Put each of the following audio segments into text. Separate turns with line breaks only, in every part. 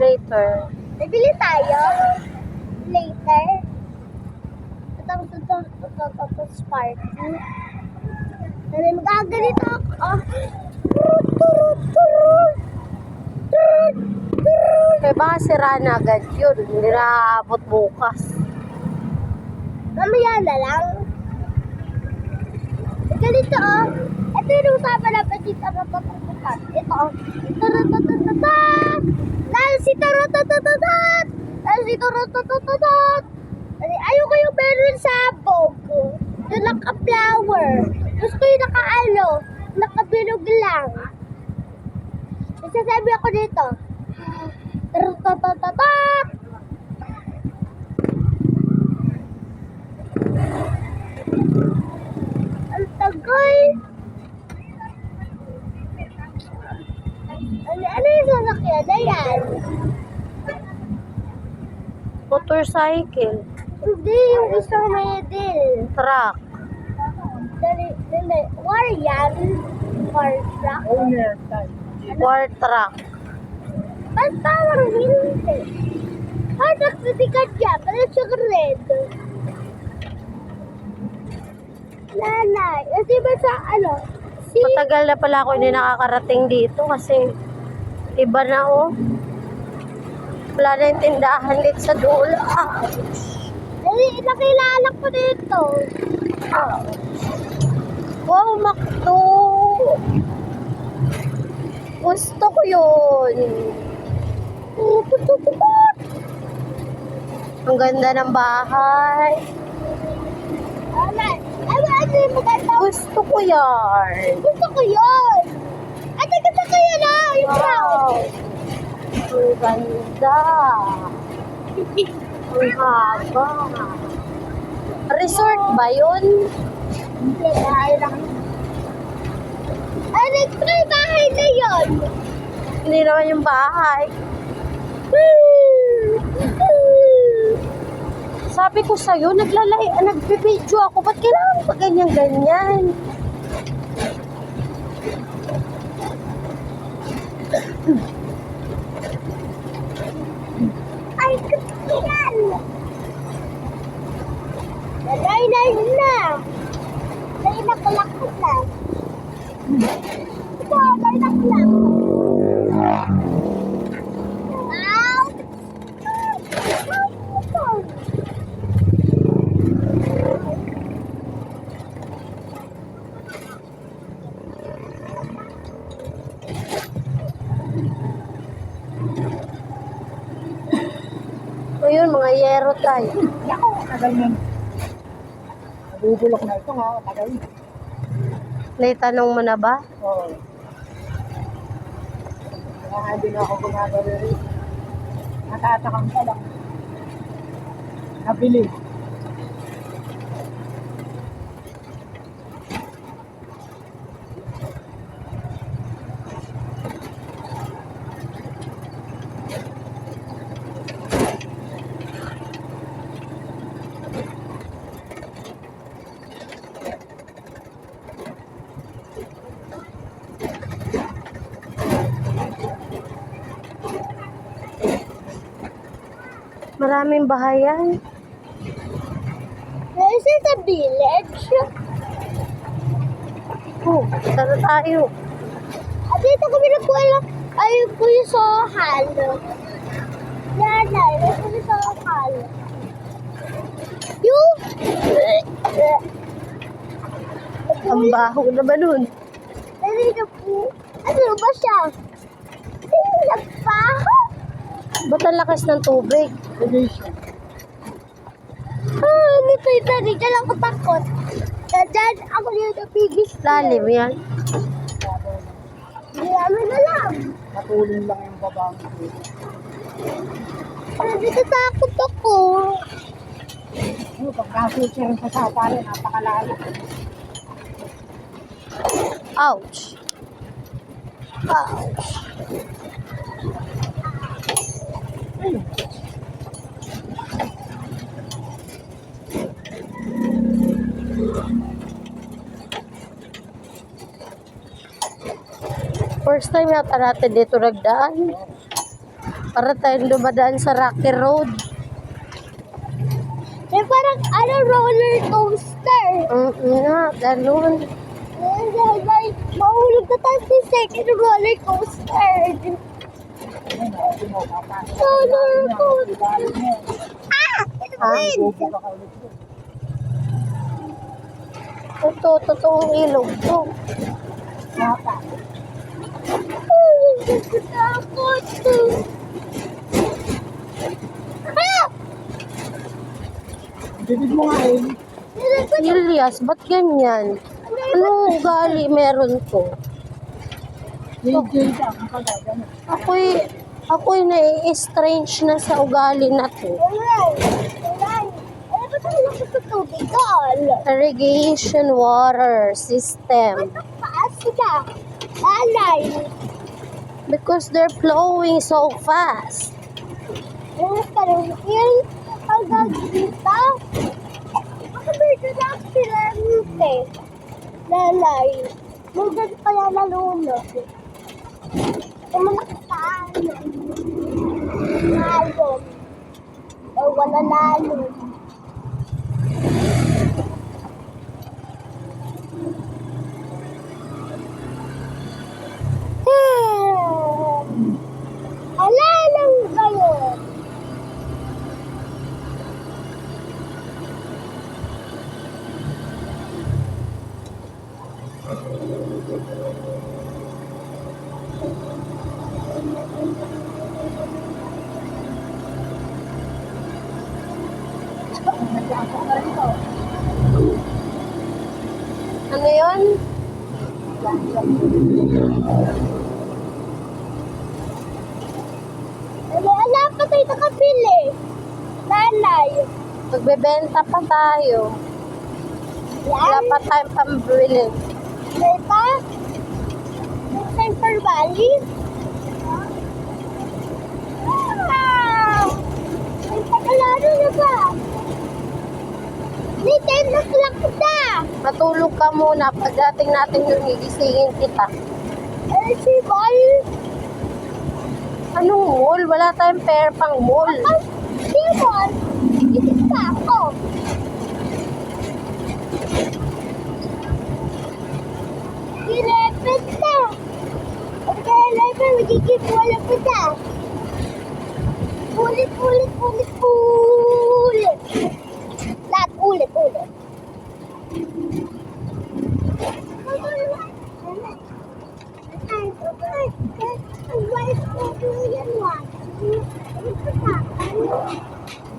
Later.
Bibili tayo. Later. Ito, Sparky. Dali, magaganito ako.
Eh, baka sira na agad yun. Hindi na aabot bukas.
Mamaya na lang. Ganito, oh. Ito yung usapan na pwede ka mapapagputan. Ito, oh. Taratatat! Nancy, taratatat! Nancy, taratatat! Ayoko yung meron sabog. Yung naka-flower. Gusto yung nakabilog lang. Sasabi ako dito. Taratatat! Ang tagal. Ano yung sasakyan na yan?
Motorcycle.
Hindi, yung isang middle.
Truck.
Dali. War yan? War truck?
War truck.
Basta war hindi. War truck na tikat yan. Pala siya red. Nanay. Kasi ba sa
Matagal na pala ako hindi nakakarating dito kasi iba na oh. Wala na yung tindahan dito sa dulo.
Dali, nakilala ko dito.
Wow, McDo. Gusto ko yun. Ang ganda ng bahay.
Ano yung maganda?
Gusto ko yan.
Gusto ko yun. Ate, gusto ko yun yung brown.
Ang ganda. Ang haba. Resort ba yun?
Hindi, bahay lang. Ay, nag-try bahay na yun.
Hindi naman yung bahay. Sabi ko sa'yo, nagpipidyo ako. Ba't kailangan pa ganyan-ganyan?
Ay, kasiyan. Nalay na. Nainakalakot na. Ito, may nakalak.
Ayun, mga yero tayo.
Ako,
Tagal na. Nabubulok na ito nga, tagal.
Naitanong mo na ba?
Oo. Kaya hindi na ako gumagawin rin. Natatakang ka lang. Nabili.
Maraming bahayan.
this is a village.
Oh, tara tayo.
At dito kami nagkuha ay yung sohal. Yan na, yung sohal. Yung...
Ang baho naman nun.
Nalito po. Ano ba siya? Nagpaho?
Ba't ang lakas ng tubig?
Relation.
Nito ito. Dito lang ako takot. Diyan ako yung biggest.
Lalim yan.
Hindi namin alam.
Tulong lang yung babang ko.
Natatakot ako.
Ano, pagkasusi rin sa sapa rin, napakalala.
Ouch.
Ouch.
First time yata natin dito nagdaan. Para tayong dumadaan sa Rocky Road.
May parang roller coaster.
Nga, ganun.
Mahulog na tayo sa second roller coaster. Roller coaster. Ah! It's wind!
Ito, totoong ilog to.
Takot. Ah!
Bibig mo nga eh.
Ilyas, ba't ganyan? Anong ugali meron to?
Hindi ka, ang kagagano.
Ako'y nai-estrange na sa ugali na to.
Alay. Ano ba tayo sa tubig doon?
Irrigation water system.
Paas ka. Alay.
Because they're flowing so fast.
Parang yun hanggang dito. Makabito na ang silente. Lalay. Maganda kaya nalunod. Kumalakaan. Lalong. O wala lalong. Ala lang kayo.
Ano yun?
Ala pa tayo nakabili. Nanay.
Magbebenta pa tayo. Wala
Yan.
pa tayong pambili.
Diba? Next time for Bali. Ah! Ay, pagalaro na ba? May 10 o'clock na.
Matulog ka muna. Pagdating natin yung gigisingin kita.
Eh, si Bal.
Anong mall? Wala tayong pera pang mall.
Ay, si Bal. Isis pa ako. Ilepit na. Pagka-11, magiging wala pa na. Ulit. Lahat ulit.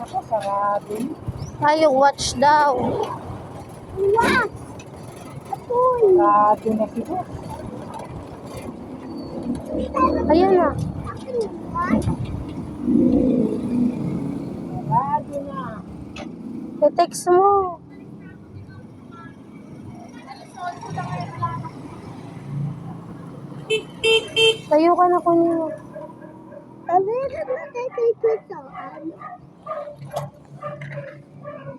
Ako, sarado.
Tayong watch daw.
What? Apoy.
Sarado na sila.
Ayan na.
Sarado na.
I-text mo. Tayo ka na kunya.
Sabi na natin kay Tito.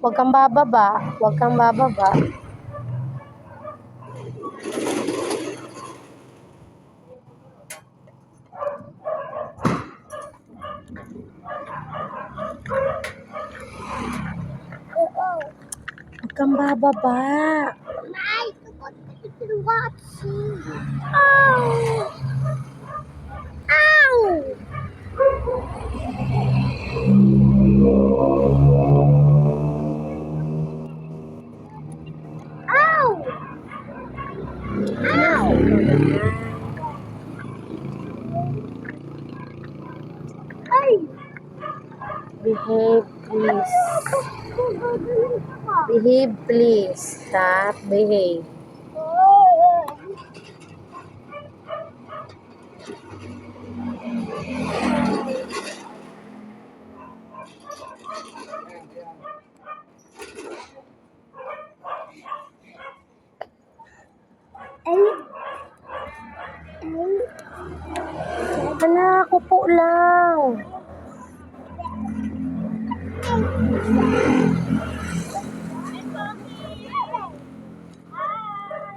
Huwag kang bababa. Huwag kang bababa.
Oo.
Huwag kang bababa.
May tukot ito watching. Ow! Ow! Ow! Ow! Ay!
Behave, please. Behave, please. Stop. Behave. Anak, upo lang.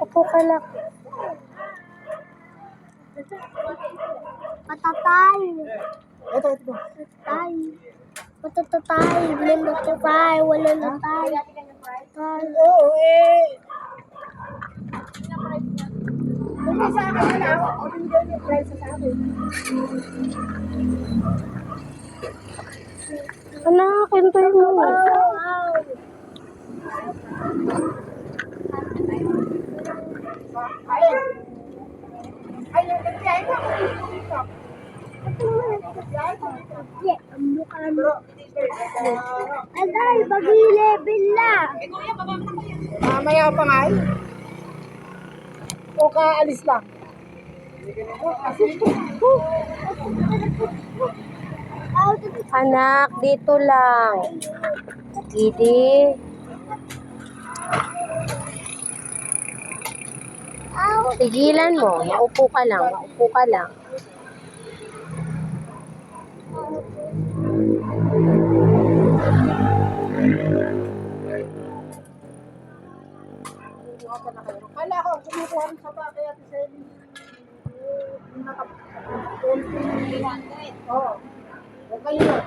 Upo ka lang.
Patatay.
Ito.
Tatay. Patatatay. May matatay. Wala na tayo. Tatay.
Oo, eh. Kung sa akin, wala ako. O, hindi yung price sa akin.
Anak, hintuin mo.
Ayun. Ayun, nagbiyahe ko.
Yeah, ang mukha mo. Aday, bagi-level na.
Mamaya pa nga eh. O kaalis lang.
Anak, dito lang. Gidi. Tigilan mo. Maupo ka lang. Maupo ka lang.
Kala ko, kumukuha rin sa bakay at sa ilin. Oo. O kayo na.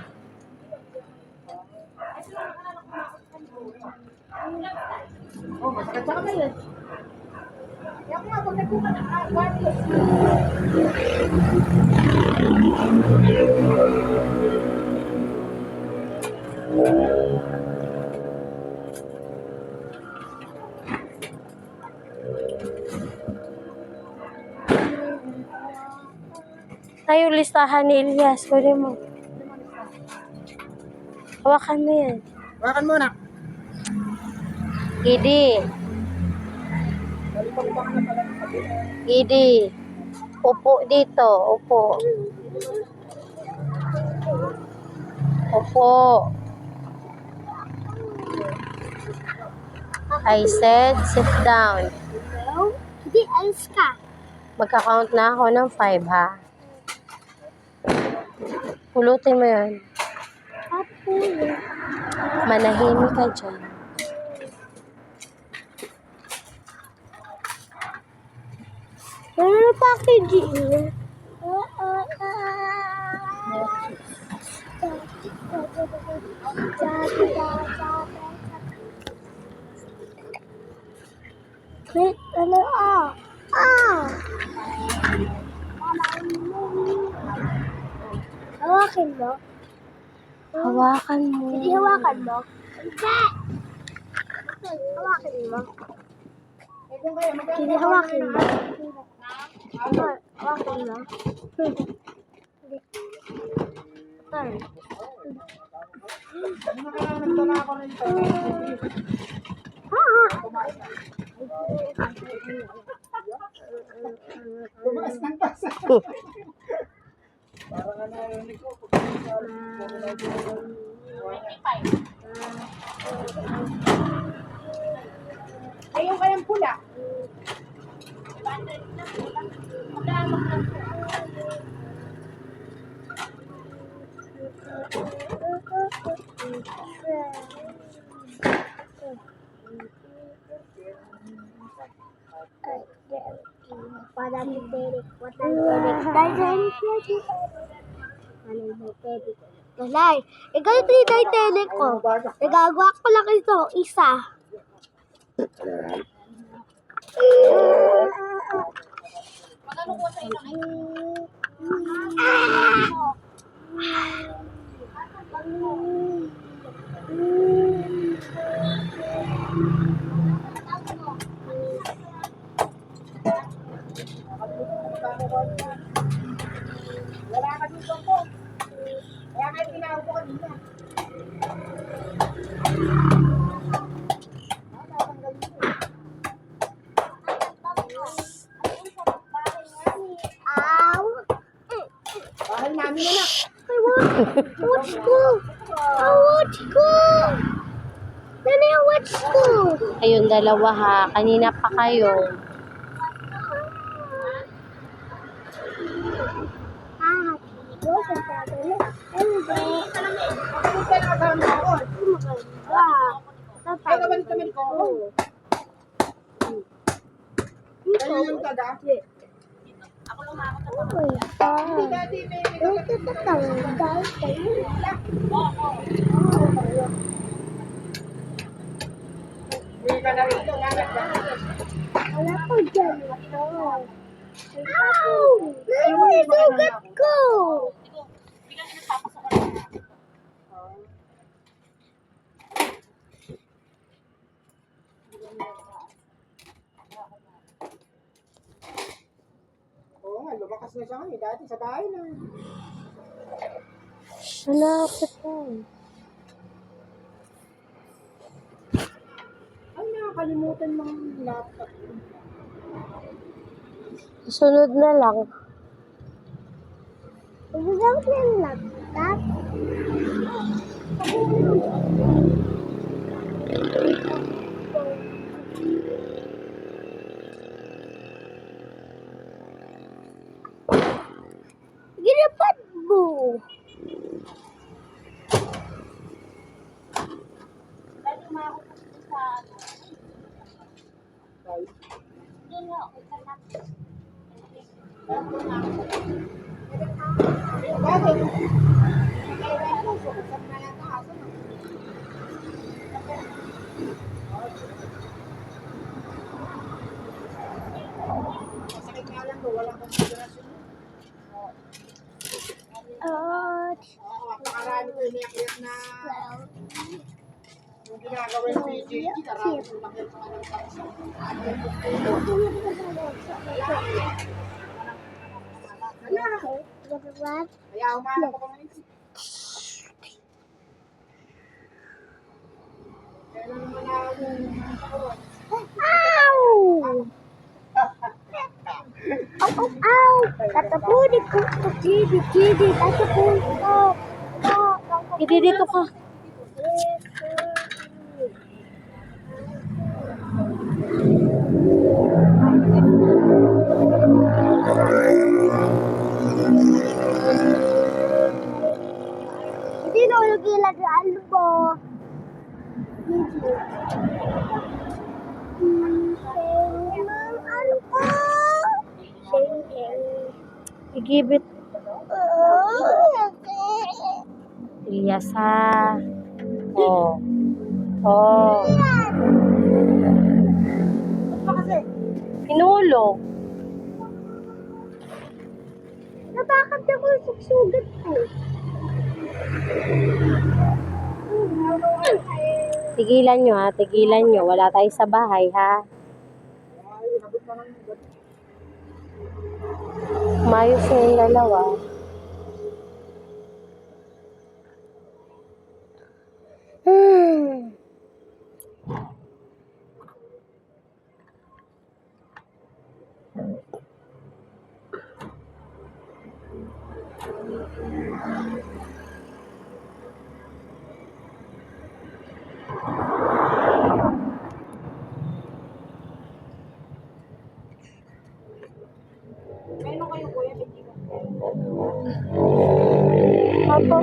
Oh, masakit sa kamay eh. Kaya ko nga, pag nagkuha ng wireless.
Tayo listahan ni Elias. Kunin mo. Hawakan mo yan.
Wakan muna.
Gidi. Gidi. Upo dito. Upo. Upo. I said, sit down.
Hindi, alis ka.
Magka-count na ako ng 5, ha? Pulutin mo yun.
Apo.
Manahimik ka dyan.
Ano packaging? Wait, ano hawakin mo?
Hawakan mo.
Hindi hawakan mo? Hindi! Hawakin mo? Hindi hawakin mo? Hawakin mo? Hindi. Turn.
Nagdala ako ng ito. Tumaas ng tasa. Parang narinig ko. Ayun kayang pula.
Parang may telik. Dahil Lalay, ikaw yung trinay telik ko. Nagagawa ko lang ito, isa.
Wala ka dito po. Kaya kayo tinawag ko kanina.
Ow!
Bahay namin na na.
Watch ko! Watch ko! Nana yung watch ko!
Ayun, dalawa ha. Kanina pa kayo.
Ay, kabalik naman ko. Kayo yung taga? Hindi, dati may Hindi ka na rito, nangat ka.
Wala ko dyan. Ow! Nasugat ko!
Oo nga, lumakas na siya ngayon. Dati sa bahay na.
Malapit na.
Ay, nakakalimutan ng laptop.
Sunod na lang.
Gusto ko yung laptop. Ginapat mo.
Bakit? Sukusap na lang ka. Masakit nga lang ko, walang konsiderasyon. Oo, napakarami ko iniyak-iyak na yung ginagawa yung PJG, karami ko nakita ka ng taksa. Kaya umanap ako ngayon. Kailan naman ako
Ow! Ow! Tatapunin ko. Chidi. Tatapunin ko.
Hindi dito ka.
Hindi na ulo gilagyan mo. Ano ko?
Igibit. Ilyas ha. Oh. Oh. Hinulog.
Nabakit ako yung suksugat ko.
Tigilan nyo ha. Tigilan nyo. Wala tayo sa bahay ha. Mayos na yung dalawa.
Meron kayo kuya, hindi ka.
Opo.